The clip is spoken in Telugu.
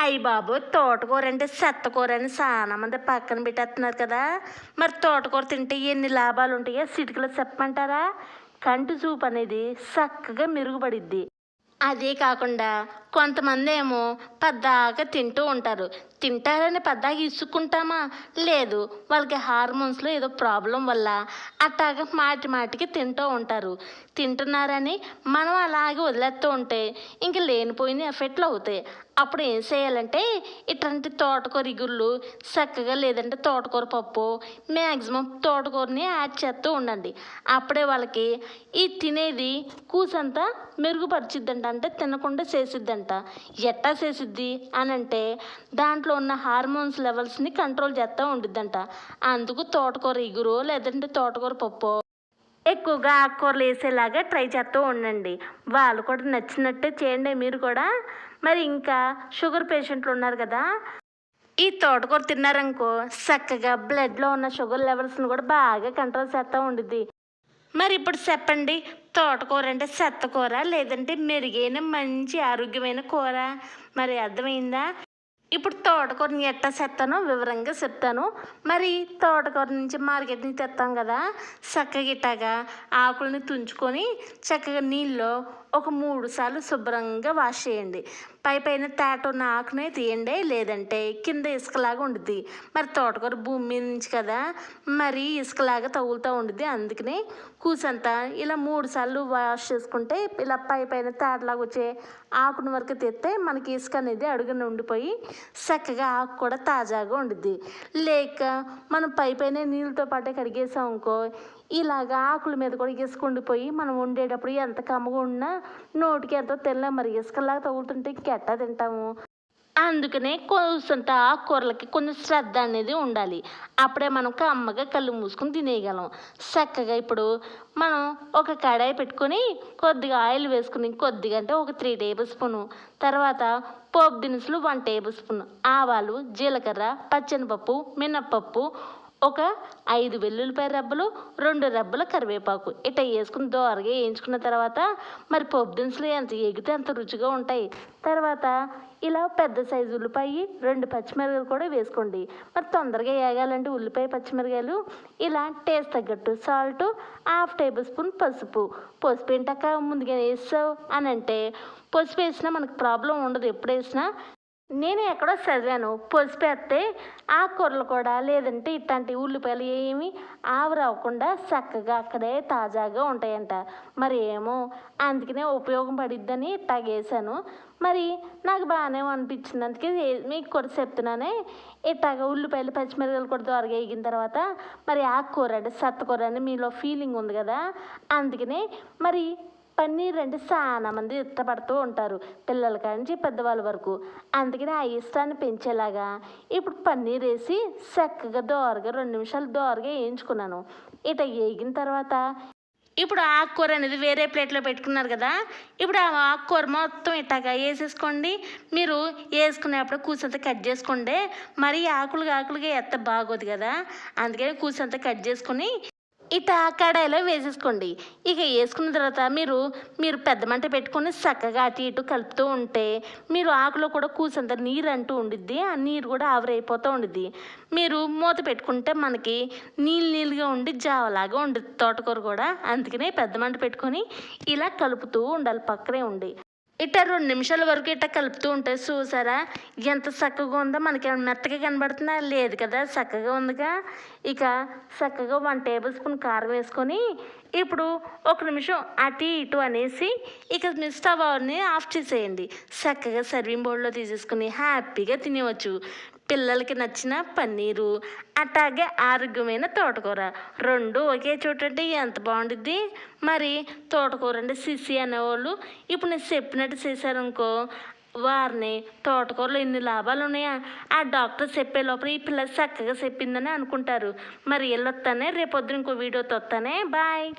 అయ్య బాబోయ్! తోటకూర అంటే చెత్తకూర అని చాలా మంది పక్కన పెట్టేస్తున్నారు కదా! మరి తోటకూర తింటే ఎన్ని లాభాలుంటాయో చిటికలో చెప్పమంటారా? కంటి చూపు అనేది చక్కగా మెరుగుపడిద్ది. అదే కాకుండా కొంతమందేమో పద్దాక తింటూ ఉంటారు. తింటారని పద్దాక ఇసుక్కుంటామా? లేదు. వాళ్ళకి హార్మోన్స్‌లో ఏదో ప్రాబ్లమ్ వల్ల అట్టాగ మాటి మాటికి తింటూ ఉంటారు. తింటున్నారని మనం అలాగే వదిలేస్తూ ఉంటే ఇంక లేనిపోయిన ఎఫెక్ట్‌లు అవుతాయి. అప్పుడు ఏం చేయాలంటే ఇట్లాంటి తోటకూర ఇగుర్లు చక్కగా లేదంటే తోటకూర పప్పు మ్యాక్సిమం తోటకూరని యాడ్ చేస్తూ ఉండండి. అప్పుడే వాళ్ళకి ఈ తినేది కూసంతా మెరుగుపరిచిద్దంట. అంటే తినకుండా చేసిద్దంట. ఎట్టా చేసిద్ది అనంటే దాంట్లో ఉన్న హార్మోన్స్ లెవెల్స్ని కంట్రోల్ చేస్తూ ఉండిద్దంట. అందుకు తోటకూర ఇగురో లేదంటే తోటకూర పప్పో ఎక్కువగా ఆకుకూరలు వేసేలాగా ట్రై చేస్తూ ఉండండి. వాళ్ళు కూడా నచ్చినట్టే చేయండి మీరు కూడా. మరి ఇంకా షుగర్ పేషెంట్లు ఉన్నారు కదా! ఈ తోటకూర తిన్నారనుకో చక్కగా బ్లడ్‌లో ఉన్న షుగర్ లెవెల్స్‌ని కూడా బాగా కంట్రోల్ చేస్తూ ఉండిద్ది. మరి ఇప్పుడు చెప్పండి, తోటకూర అంటే చెత్త కూర లేదంటే మెరుగైన మంచి ఆరోగ్యమైన కూర? మరి అర్థమైందా? ఇప్పుడు తోటకూరని ఎట్టా చేస్తానో వివరంగా చెప్తాను. మరి తోటకూర నుంచి మార్కెట్ నుంచి తెస్తాం కదా! చక్కగా ఇట్టాగా ఆకుల్ని తుంచుకొని చక్కగా నీళ్ళలో ఒక 3 సార్లు శుభ్రంగా వాష్ చేయండి. పైన తేట ఉన్న ఆకునే తీయండి. లేదంటే కింద ఇసుకలాగా ఉండిద్ది. మరి తోటకూర భూమి మీద నుంచి కదా! మరి ఇసుకలాగా తగులుతూ ఉండిద్ది. అందుకనే కూసంతా ఇలా 3 సార్లు వాష్ చేసుకుంటే ఇలా పైన తేటలాగా వచ్చే ఆకుని వరకు తెస్తే మనకి ఇసుక అనేది అడుగున ఉండిపోయి చక్కగా ఆకు కూడా తాజాగా ఉండిద్ది. లేక మనం పైన నీళ్ళతో పాటే కడిగేసాం అనుకో ఇలాగా ఆకుల మీద కూడా ఇసుక ఉండిపోయి మనం వండేటప్పుడు ఎంత కమ్మగా ఉన్నా నోటికి ఎంతో తెల్ల మరి ఇసుకలాగా తగులుతుంటే ఇంకెట్టా తింటాము? అందుకనే కొంచెంత ఆకుకూరలకి కొంచెం శ్రద్ధ అనేది ఉండాలి. అప్పుడే మనం కమ్మగా కళ్ళు మూసుకొని తినేయగలం. చక్కగా ఇప్పుడు మనం ఒక కడాయి పెట్టుకొని కొద్దిగా ఆయిల్ వేసుకుని కొద్దిగా అంటే ఒక 3 టేబుల్ స్పూను తర్వాత పోపు దినుసులు 1 టేబుల్ స్పూన్ ఆవాలు, జీలకర్ర, పచ్చెనపప్పు, మినప్పప్పు, ఒక 5 వెల్లుల్లిపాయ రెబ్బలు, 2 రెబ్బల కరివేపాకు ఇట్లా వేసుకుని దోరగా వేయించుకున్న తర్వాత మరి పోపు దినుసులు ఎంత ఎగితే అంత రుచిగా ఉంటాయి. తర్వాత ఇలా పెద్ద సైజు ఉల్లిపాయ 2 పచ్చిమిరపకాయలు కూడా వేసుకోండి. మరి తొందరగా వేగాలంటే ఉల్లిపాయ పచ్చిమిరపకాయలు ఇలా టేస్ట్ తగ్గట్టు సాల్ట్ 1/2 టేబుల్ స్పూన్ పసుపు. పసుపు ఏంటక్క ముందుగా వేసావు అని అంటే పసుపు వేసినా మనకు ప్రాబ్లం ఉండదు. ఎప్పుడు వేసినా నేను ఎక్కడో చదివాను పసుపు వేస్తే ఆకుకూరలు కూడా లేదంటే ఇట్లాంటి ఉల్లిపాయలు ఏమి ఆవిరవ్వకుండా చక్కగా అక్కడే తాజాగా ఉంటాయంట. మరి ఏమో అందుకనే ఉపయోగం పడిద్దని ఇట్టాగేసాను. మరి నాకు బాగానే అనిపించింది. అందుకే మీకు కూడా చెప్తున్నానే ఇట్టాగ ఉల్లిపాయలు పచ్చిమిరపకాయలు కూడా త్వరగా వేగిన తర్వాత మరి ఆకుకూర అంటే సత్తకూర అని మీలో ఫీలింగ్ ఉంది కదా! అందుకనే మరి పన్నీర్ అంటే చాలా మంది ఇష్టపడుతూ ఉంటారు. పిల్లల కానించి పెద్దవాళ్ళ వరకు. అందుకని ఆ ఇష్టాన్ని పెంచేలాగా ఇప్పుడు పన్నీర్ వేసి చక్కగా దోరగా 2 నిమిషాలు దోరగా వేయించుకున్నాను. ఇట వేగిన తర్వాత ఇప్పుడు ఆకుకూర అనేది వేరే ప్లేట్లో పెట్టుకున్నారు కదా! ఇప్పుడు ఆ ఆకుకూర మొత్తం ఇట్టాగా వేసేసుకోండి. మీరు వేసుకునేప్పుడు కూసంతా కట్ చేసుకోండి. మరి ఆకులుగా ఎత్త బాగోదు కదా! అందుకని కూసంతా కట్ చేసుకొని ఇట కడాయిలో వేసేసుకోండి. ఇక వేసుకున్న తర్వాత మీరు పెద్ద మంట పెట్టుకొని చక్కగా అటు ఇటు కలుపుతూ ఉంటే మీరు ఆకులో కూడా కూసంత నీరు అంటూ ఉండిద్ది. ఆ నీరు కూడా ఆవిరైపోతూ ఉండిద్ది. మీరు మూత పెట్టుకుంటే మనకి నీళ్ళుగా ఉండి జావలాగా ఉండిద్ది తోటకూర కూడా. అందుకనే పెద్ద మంట పెట్టుకొని ఇలా కలుపుతూ ఉండాలి పక్కనే ఉండి. ఇట్ట 2 నిమిషాల వరకు ఇట్ట కలుపుతూ ఉంటే చూసారా ఎంత చక్కగా ఉందో. మనకేమైనా మెత్తగా కనబడుతుందా? లేదు కదా! చక్కగా ఉందిగా. ఇక చక్కగా 1 టేబుల్ స్పూన్ కారం వేసుకొని ఇప్పుడు 1 నిమిషం అటు ఇటు అనేసి ఇక మీ స్టవ్ని ఆఫ్ చేసేయండి. చక్కగా సర్వింగ్ బౌల్లో తీసేసుకుని హ్యాపీగా తినేవచ్చు. పిల్లలకి నచ్చిన పన్నీరు అట్లాగే ఆరోగ్యమైన తోటకూర 2 ఒకే చోట అంటే ఎంత బాగుండిద్ది. మరి తోటకూర అంటే సిసి అనేవాళ్ళు ఇప్పుడు నేను చెప్పినట్టు చేశారనుకో వారిని తోటకూరలో ఇన్ని లాభాలు ఉన్నాయా ఆ డాక్టర్ చెప్పే లోపల ఈ పిల్ల చక్కగా చెప్పిందని అనుకుంటారు. మరి వెళ్ళొస్తానే రేపొద్దున ఇంకో వీడియోతో వస్తానే. బాయ్.